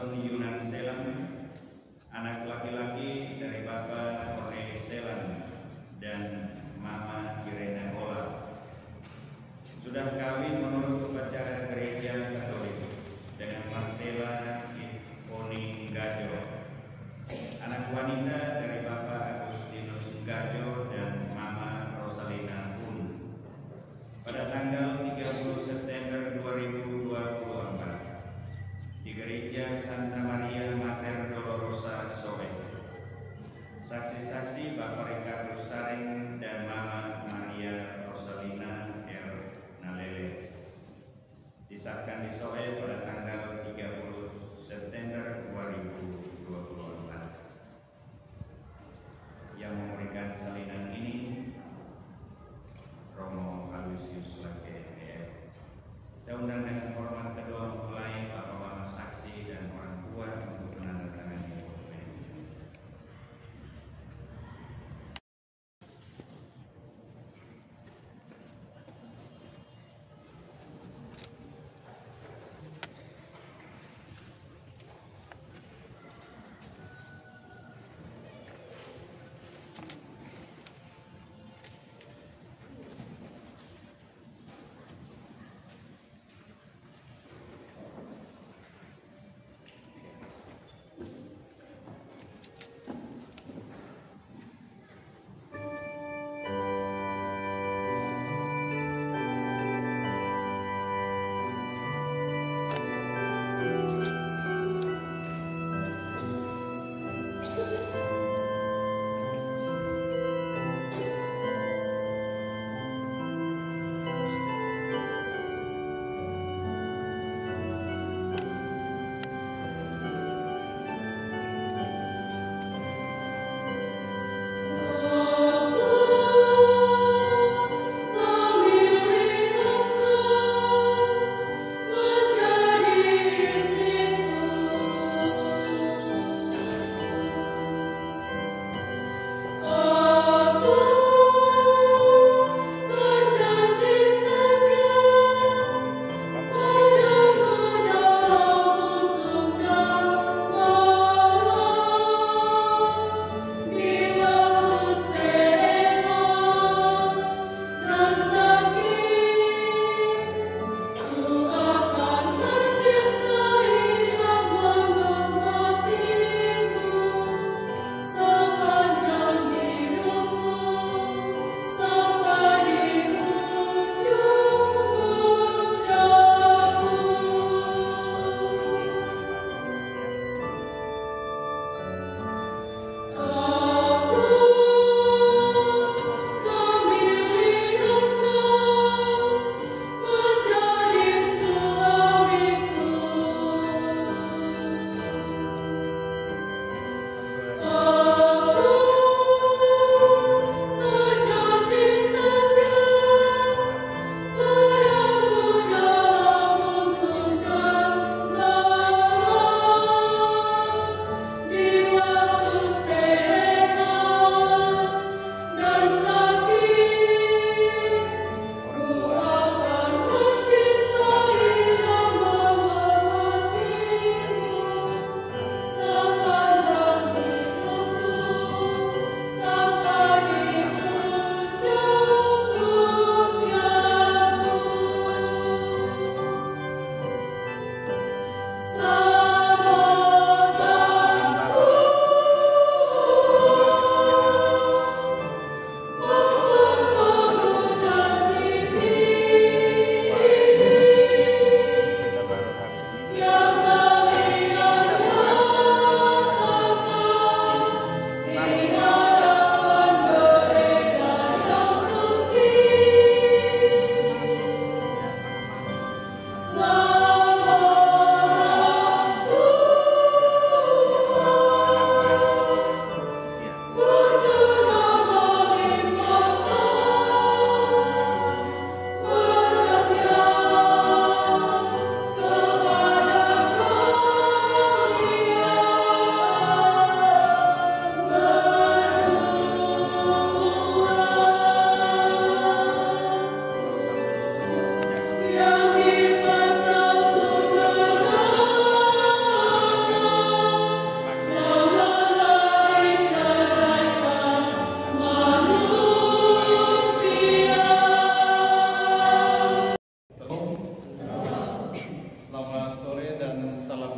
Marson Yunan Selan, anak laki-laki dari Bapak Corneli Selan dan Mama Irene Ola. Sudah kawin menurut upacara gereja Katolik dengan Marcela Ivoni Gajo, anak wanita dari Bapak Agustinus Gajo dan Mama Rosalina Un, pada tanggal 30 September 2024 di Gereja Santa Maria Mater Dolorosa Sowe. Saksi-saksi Bapak Ricardo Saring dan Mama Maria Rosalina R. Nalele disahkan di Sowe pada tanggal 30 September 2024. Yang memberikan salinan ini Romo Alusius Lake MPR. Saya undang dengan hormat kedua mempelai, bapak-bapak saksi dan orang tua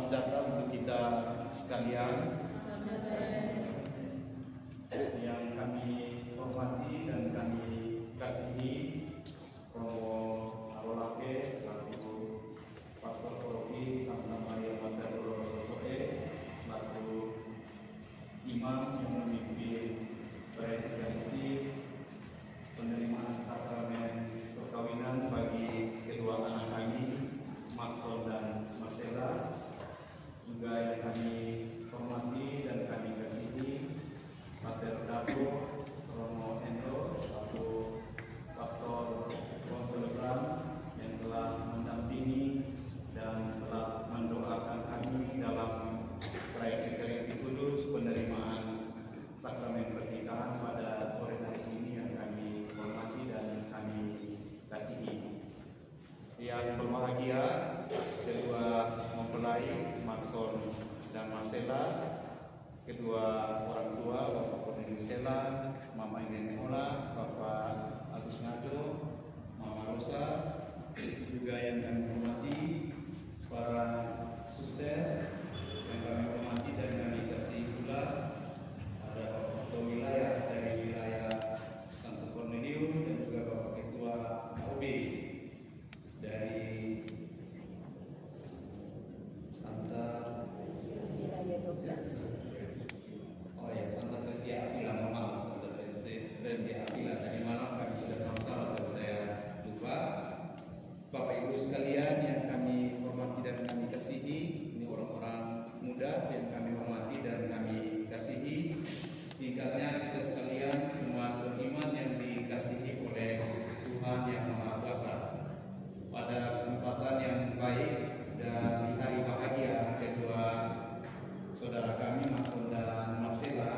sejahtera untuk kita sekalian yang kami hormati dan kami kasihi. Romo Arolake selaku Pastor Paroki Santa Maria Mater Rosoe selaku imam yang memimpin Eucharistik penerimaan sakramen perkawinan bagi kedua anak kami, Maxon dan Marcella, juga yang kami hormati dan kami kasihi Pater Dato Romo Hendro selaku Pastor Konselebran yang telah mendampingi dan telah mendoakan kami dalam proyek Eucharistik Kudus penerimaan sakramen pernikahan pada sore hari ini yang kami hormati dan kami kasihi. Yang berbahagia kedua mempelai Maxon dan Marcella, kedua orang tua Bapak Cornelius Sela, Mama Irene Ola, Bapak Agus Ngado, Mama Rosa, juga yang kami hormati para suster yang kami hormati dan kami kasih pula ada Bapak Ketua Wilayah dari wilayah Santo Cornelius dan juga Bapak Ketua OB dari Santa Wilayah 12. Oh ya, Santa Teresia Avila, maaf, Santa Teresia Avila. Tadi malam kami sudah sama-sama dan saya lupa. Bapak Ibu sekalian yang kami hormati dan kami kasihi, ini orang-orang muda yang kami hormati dan kami kasihi. Singkatnya kita sekalian umat beriman yang dikasihi oleh Tuhan yang Maha Kuasa. Pada kesempatan yang baik dan di hari bahagia kedua saudara kami Maxon dan Marcella,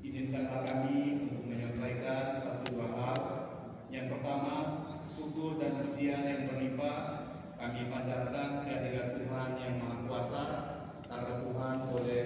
izinkanlah kami untuk menyampaikan satu dua hal. Yang pertama, syukur dan pujian yang berlimpah kami panjatkan kehadiran Tuhan yang Maha Kuasa, karena Tuhan boleh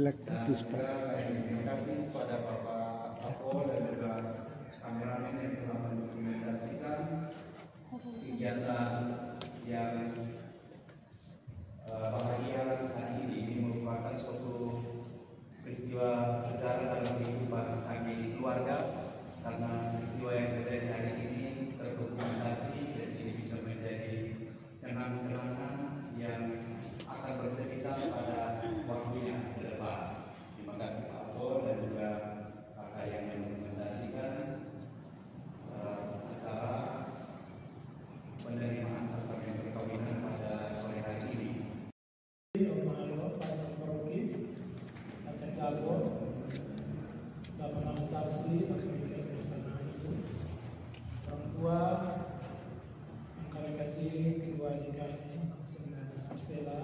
Electric Terima kasih kepada Bapak Apo dan juga kameramen yang telah mendokumentasikan kegiatan yang bahagia hari ini merupakan suatu peristiwa sejarah dalam kehidupan kami keluarga, karena peristiwa yang terjadi hari ini terdokumentasi dan ini bisa menjadi kenang-kenangan yang akan bercerita pada waktunya ke depan. Terima kasih Pak Apo dan juga kakak yang mendokumentasikan acara penerimaan serta perkawinan pada sore hari ini. Bapak Saksi, orang tua yang kami kasih, kedua adik kami, Stella,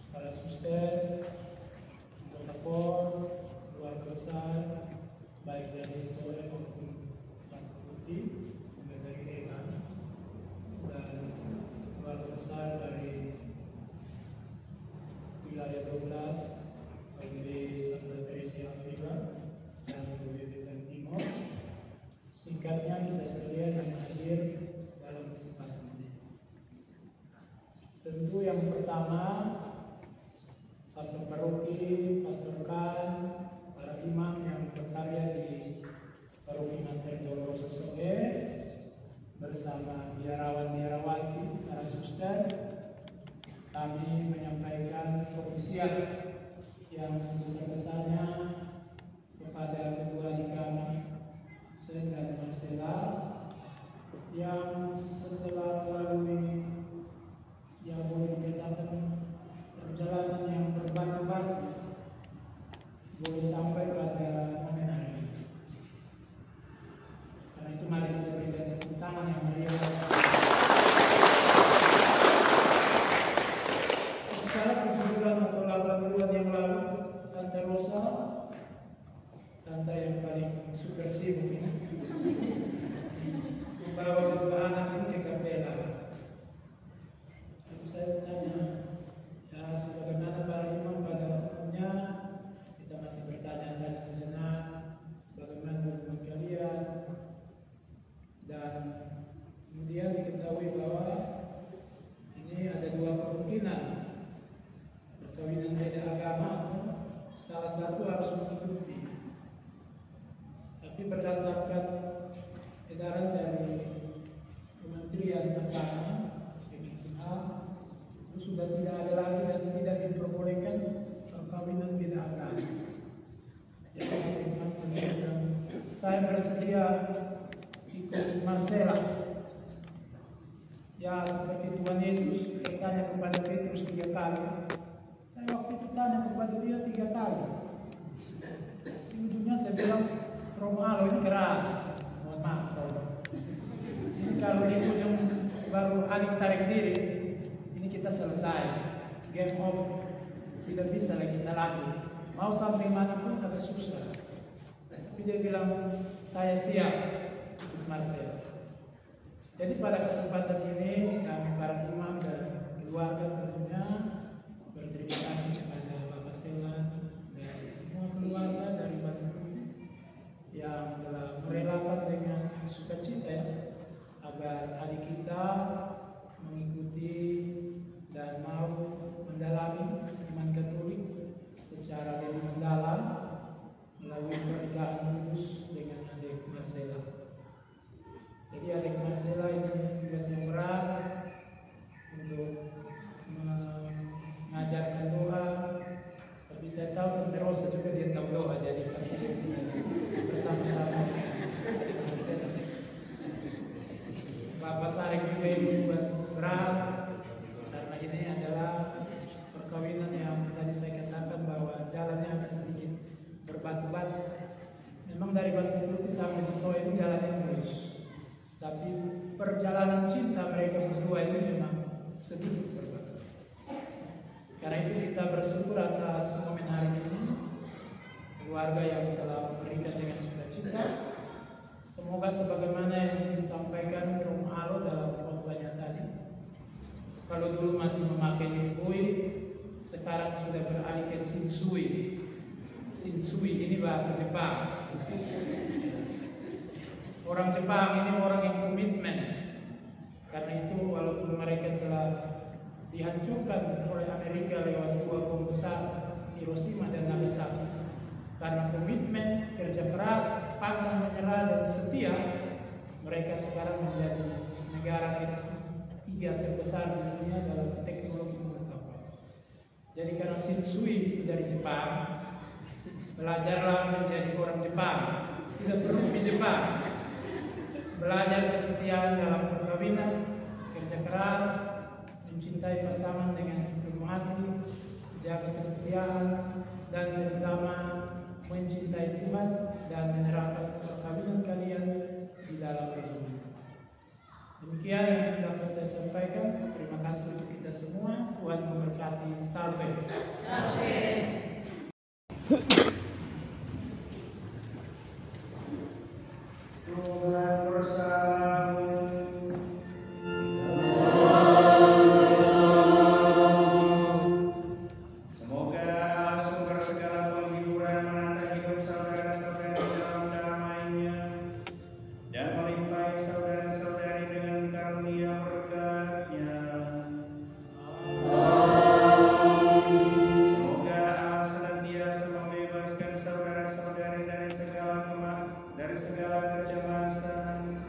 para suster, dokter, keluarga besar, baik dari sore maupun Sang Putih, dari Egan, dan keluarga besar dari wilayah 12, baik di Santa Teresa Afrika dan Belitung Timur. Singkatnya kita sekalian yang hadir dalam kesempatan ini. Tentu yang pertama, pastor paroki, pastor kan, para imam yang berkarya di paroki Manter Dolorosa Soge bersama biarawan-biarawati, para suster, kami menyampaikan pengisian yang sebesar-besarnya kepada kedua adik kami, Sen dan Marcella, yang setelah melalui yang boleh dikatakan perjalanan yang berbatu-batu boleh sampai pada momen hari ini. Karena itu mari kita berikan tepuk tangan yang meriah. Salah 7 bulan atau 8 bulan yang lalu, Tante Rosa, tante yang paling super sibuk ini, membawa kedua anak ini ke kapela. Lalu saya tanya, ya sebagaimana para imam pada waktunya, kita masih bertanya-tanya sejenak, bagaimana hubungan kalian, dan kemudian diketahui bahwa ini ada dua kemungkinan. Perkawinan beda agama, salah satu harus mengikuti. Tapi berdasarkan edaran dari Kementerian Agama, itu sudah tidak ada lagi dan tidak diperbolehkan perkawinan beda agama. Jadi saya bersedia ikut Marcella. Ya seperti Tuhan Yesus bertanya kepada Petrus 3 kali. Saya waktu itu tanya kepada dia 3 kali. Ujungnya saya bilang, Romo Alo ini keras. Mohon maaf Romo. Ini kalau di ujung baru alik tarik diri, ini kita selesai. Game over. Tidak bisa lagi kita lagi. Mau sampai manapun agak susah. Tapi dia bilang, saya siap untuk Marcella. Jadi pada kesempatan ini kami para imam dan keluarga tentunya berterima kasih kepada Bapak Selan dan semua keluarga dari Batu Putih yang telah merelakan dengan sukacita agar adik kita mengikuti dan mau mendalami iman Katolik secara lebih mendalam melalui pernikahan kudus dengan adik Marcella. Jadi adik Marcella ini tugas yang berat untuk mengajarkan doa, tapi saya tahu Tante Rosa juga dia tahu doa, jadi bersama-sama. Bapak Sarek juga ini tugas berat, karena ini adalah perkawinan yang tadi saya katakan bahwa jalannya agak sedikit berbatu-batu. Memang dari Batu Putih sampai di Soe itu jalannya mulus. Tapi perjalanan cinta mereka berdua ini memang sedikit berbeda. Karena itu kita bersyukur atas momen hari ini, keluarga yang telah memberikan dengan sukacita. Semoga sebagaimana yang disampaikan Romo Alo dalam khotbahnya tadi, kalau dulu masih memakai nimbui, sekarang sudah beralih ke Shinsui. Shinsui ini bahasa Jepang. Orang Jepang ini orang yang komitmen. Karena itu walaupun mereka telah dihancurkan oleh Amerika lewat dua bom besar Hiroshima dan Nagasaki, karena komitmen, kerja keras, pantang menyerah dan setia, mereka sekarang menjadi negara ketiga terbesar di dunia dalam teknologi pengetahuan. Jadi karena Shinsui dari Jepang, belajarlah menjadi orang Jepang, tidak perlu di Jepang. Belajar kesetiaan dalam perkawinan, kerja keras, mencintai pasangan dengan sepenuh hati, jaga kesetiaan, dan terutama mencintai Tuhan dan menyerahkan perkawinan kalian di dalam perjuangan. Demikian yang dapat saya sampaikan. Terima kasih untuk kita semua. Tuhan memberkati. Salve. Salve. Tuhan bersamamu. Semoga Allah sumber segala penghiburan menata hidup saudara-saudari dalam damai-Nya dan melimpahi saudara-saudari dengan karunia berkat-Nya. Semoga Allah senantiasa membebaskan saudara-saudari dari segala kecemasan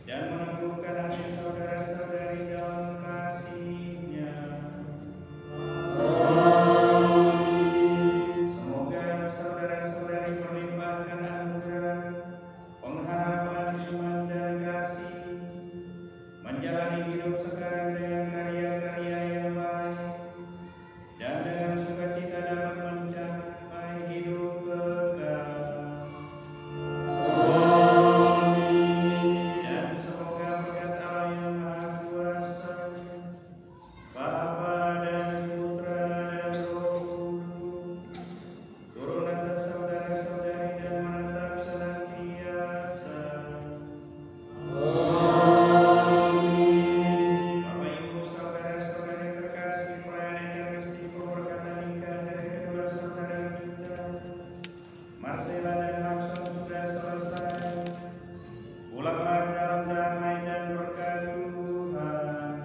dan meneguhkan hati saudara-saudari dalam kasih-Nya. Semoga saudara-saudari melimpahkan anugerah, pengharapan, iman, dan kasih, menjalani hidup sekarang dengan karya-karya yang baik, dan dengan sukacita dapat mencapai hidup kekal. Dan semoga berkat Allah yang Maha Kuasa, Bapa dan Putra dan Roh Kudus, turun atas saudara-saudari dan menetap senantiasa. Bapak Ibu saudara-saudari terkasih, perayaan Ekaristi pemberkatan nikah dari kedua saudara kita, Marcella dan Maxon, sudah selesai. Pulanglah dalam damai dan berkat Tuhan.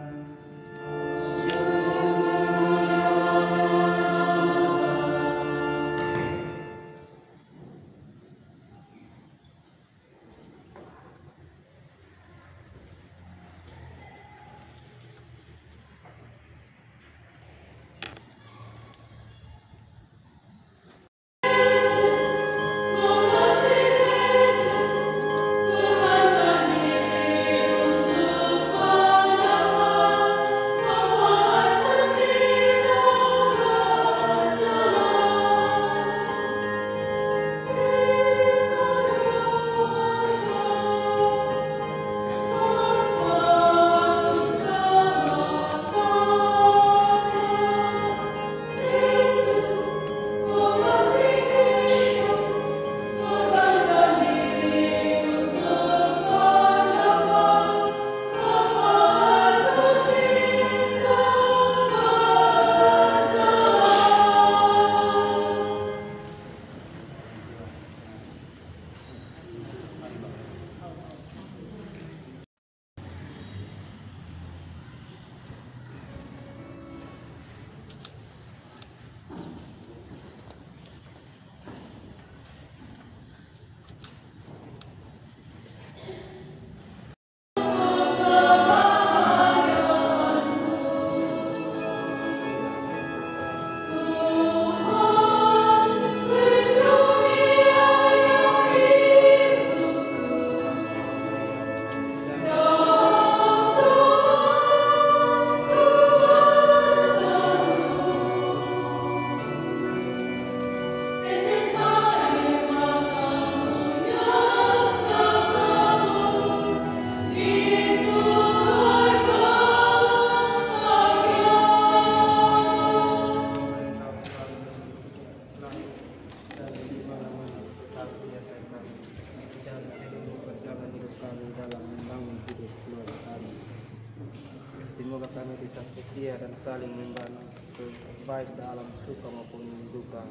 Semoga kami tetap setia dan saling membantu itu, baik dalam suka maupun duka,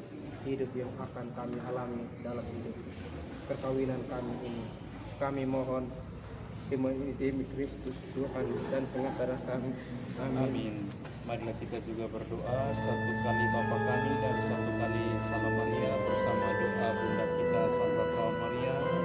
hidup yang akan kami alami dalam hidup perkawinan kami ini. Kami mohon semua ini demi Kristus Tuhan dan pengacara kami. Amin. Marilah kita juga berdoa, satu kali Bapa kami dan satu kali Salam Maria bersama doa Bunda kita Santa Maria.